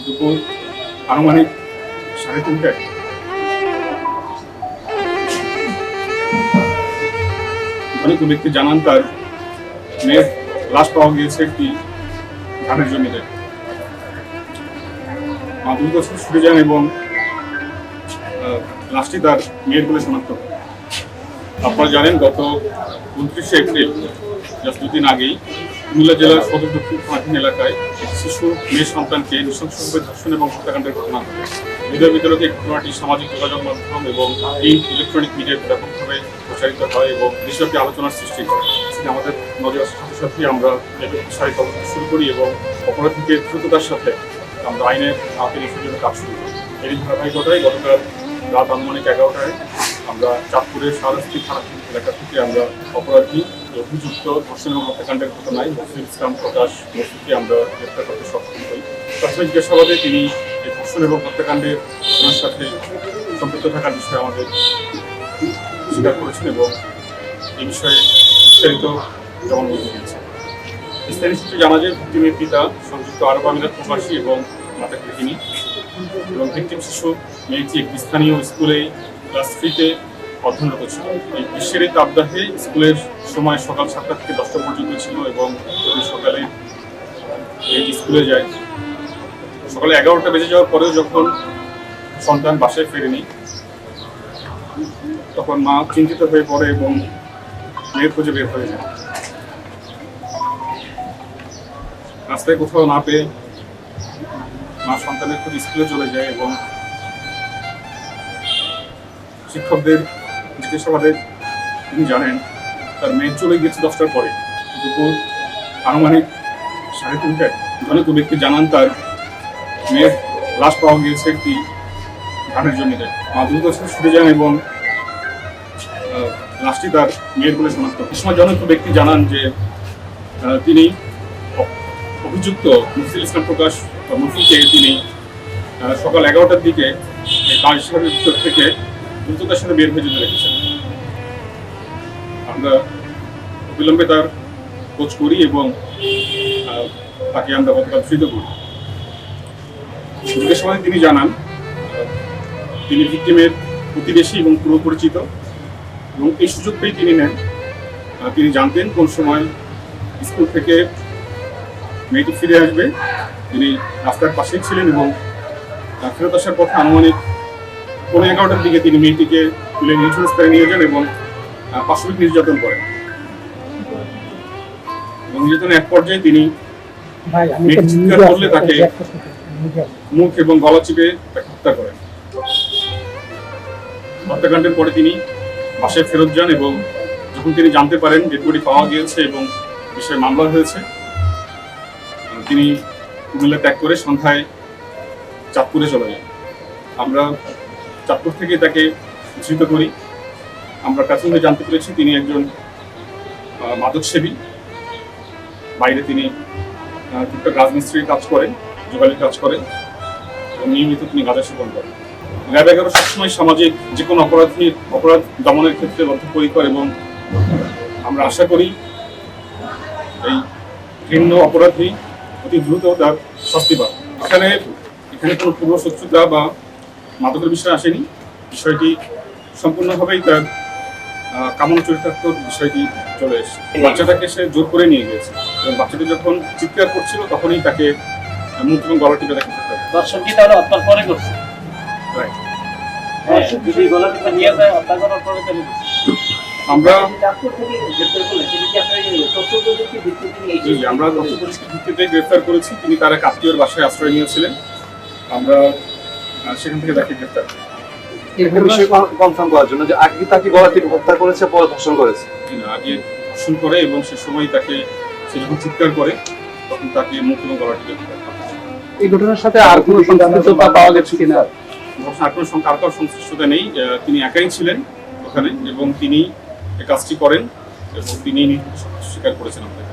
দুপুর আনুমানিক 3:30টায় অনেক ব্যক্তি জানান তার মেয়ের লাশ পাওয়া গিয়েছে একটি ধানের জমিতে। দ্রুত ছুটে যান এবং লাশটি তার মেয়ের বলে শনাক্ত হয়। আপনারা জানেন গত 29শে এপ্রিল জাস্ট 2 দিন আগেই কুমিল্লা জেলার সদর দক্ষিণ থানাধীন এলাকায় শিশু মেয়ে সন্তানকে নৃশংসভাবে ধর্ষণ এবং হত্যাকাণ্ডের ঘটনা ঘটে। হৃদয় বিতরকে ঘটনাটি সামাজিক যোগাযোগ মাধ্যম এবং ইলেকট্রনিক মিডিয়ায় ব্যাপকভাবে প্রচারিত হয় এবং দেশব্যাপী আলোচনার সৃষ্টি করে। আমাদের নজর আসার সাথে সাথে আমরা প্রসারিত তদন্ত শুরু করি এবং অপরাধীকে দ্রুততার সাথে আমরা আইনের আওতায় নিয়ে জন্য কাজ শুরু করি। এরই ধারাবাহিকতায় গতকাল রাত আনুমানিক 11টায় আমরা চাঁদপুরের শাহরাস্তি থানা এলাকা থেকে আমরা অপরাধী অভিযুক্ত ধর্ষণ এবং হত্যাকাণ্ডের ঘটনায় মফিজুল ইসলাম প্রকাশ মফিজকে আমরা গ্রেপ্তার করতে সক্ষম হই। প্রাথমিক জিজ্ঞাসাবাদে তিনি এই ধর্ষণ এবং হত্যাকাণ্ডের ঘটনার সাথে সম্পৃক্ত থাকার বিষয়ে আমাদের স্বীকার করেছেন এবং এই বিষয়ে বিস্তারিত জবানবন্দি দিয়েছেন। স্থানীয় সূত্রে জানা যায় ভিক্টিমের পিতা সংযুক্ত আরব আমিরাত প্রবাসী এবং মাতা গৃহিণী এবং ভিক্টিম শিশু মেয়েটি একটি স্থানীয় স্কুলে ক্লাস 3-তে অধ্যয়নরত ছিল। এই গ্রীষ্মের এই তাপদাহে স্কুলের সময় সকাল 7টা থেকে 10টা পর্যন্ত ছিল এবং সকালে এই স্কুলে যায়। সকালে 11টা বেজে যাওয়ার পরেও যখন সন্তান বাসায় ফেরেনি তখন মা চিন্তিত হয়ে পড়ে এবং মেয়ের খোঁজে বের হয়ে যায়। রাস্তায় কোথাও না পেয়ে মা সন্তানের খোঁজে স্কুলে চলে যায় এবং শিক্ষকদের জিজ্ঞাসাবাদে তিনি জানেন তার মেয়ে চলে গিয়েছে 10টার পরে। দুপুর আনুমানিক 3:30টায় অনেক ব্যক্তি জানান তার মেয়ের লাশ পাওয়া গিয়েছে একটি ধানের জমিতে। দ্রুত ছুটে যান এবং লাশটি তার মেয়ের বলে শনাক্ত হয়। সময় অনেক ব্যক্তি জানান যে তিনি অভিযুক্ত মফিজুল ইসলাম প্রকাশ মফিজকে তিনি সকাল 11টার দিকে কাজ ভিতর থেকে দ্রুততার সাথে বের হয়ে যেতে রেখেছেন। আমরা অবিলম্বে তার খোঁজ করি এবং তাকে আমরা গতকাল ধৃত করি। জিজ্ঞাসাবাদে তিনি জানান তিনি ভিক্টিমের প্রতিবেশী এবং পূর্ব পরিচিত এবং এই সুযোগ পেয়ে তিনি নেন। তিনি জানতেন কোন সময় স্কুল থেকে মেয়েটি ফিরে আসবে। তিনি রাস্তার পাশেই ছিলেন এবং ফেরত আসার পথে আনুমানিক 11টার দিকে তিনি মেয়েটিকে তুলে নিচু রাস্তায় নিয়ে যান এবং পাশবিক নির্যাতন করেন এবং নির্যাতনের এক পর্যায়ে তিনি চিৎকার করলে তাকে মুখ এবং গলা চিপে তাকে হত্যা করেন। হত্যাকাণ্ডের পরে তিনি বাসায় ফেরত যান এবং যখন তিনি জানতে পারেন ডেড বডি পাওয়া গিয়েছে এবং বিষয়ে মামলা হয়েছে তিনি কুমিল্লা ত্যাগ করে সন্ধ্যায় চাঁদপুরে চলে যান। আমরা চাঁদপুর থেকে তাকে ধৃত করি। আমরা প্রাথমিকভাবে জানতে পেরেছি তিনি একজন মাদকসেবী। বাইরে তিনি টুকটাক রাজমিস্ত্রির কাজ করেন, যোগালির কাজ করেন এবং নিয়মিত তিনি গাঁজা সেবন করেন। র্যাব 11 সবসময় সামাজিক যে কোনো অপরাধ দমনের ক্ষেত্রে বদ্ধপরিকর এবং আমরা আশা করি এই ঘৃণ্য অপরাধী অতি দ্রুত তার শাস্তি পাবে। এখানে কোনো পূর্ব শত্রুতা বা মাদকের বিষয় আসেনি। বিষয়টি সম্পূর্ণভাবেই তার কামনা চরিতার্থ বিষয়টি চলে এসেছে। বাচ্চাটাকে সে জোর করে নিয়ে গিয়েছে এবং বাচ্চাটি যখন চিৎকার করছিল তখনই তাকে মুখ এবং গলা টিপে দেখা করতে হবে। দর্শকটি তাহলে হত্যার পরে করছে। আমরা তথ্য পুলিশের ভিত্তিতে গ্রেফতার করেছি। তিনি তার এক আত্মীয়র বাসায় আশ্রয় নিয়েছিলেন। আমরা সেখান থেকে তাকে গ্রেফতার করি। কনফার্ম করার জন্য যে আগে তাকে গলা টিপে হত্যা করেছে, পরে ধর্ষণ করেছে। আগে ধর্ষণ করে এবং সে সময় তাকে সে যখন চিৎকার করে তখন তাকে মুখ এবং গলা টিপে হত্যা করে। এই ঘটনার সাথে আর কোনো সংশ্লিষ্টতা পাওয়া গেছে কিনা? আর কোনো সংশ্লিষ্টতা নেই। তিনি একাই ছিলেন ওখানে এবং তিনি এই কাজটি করেন এবং তিনি স্বীকার করেছেন আমাদের।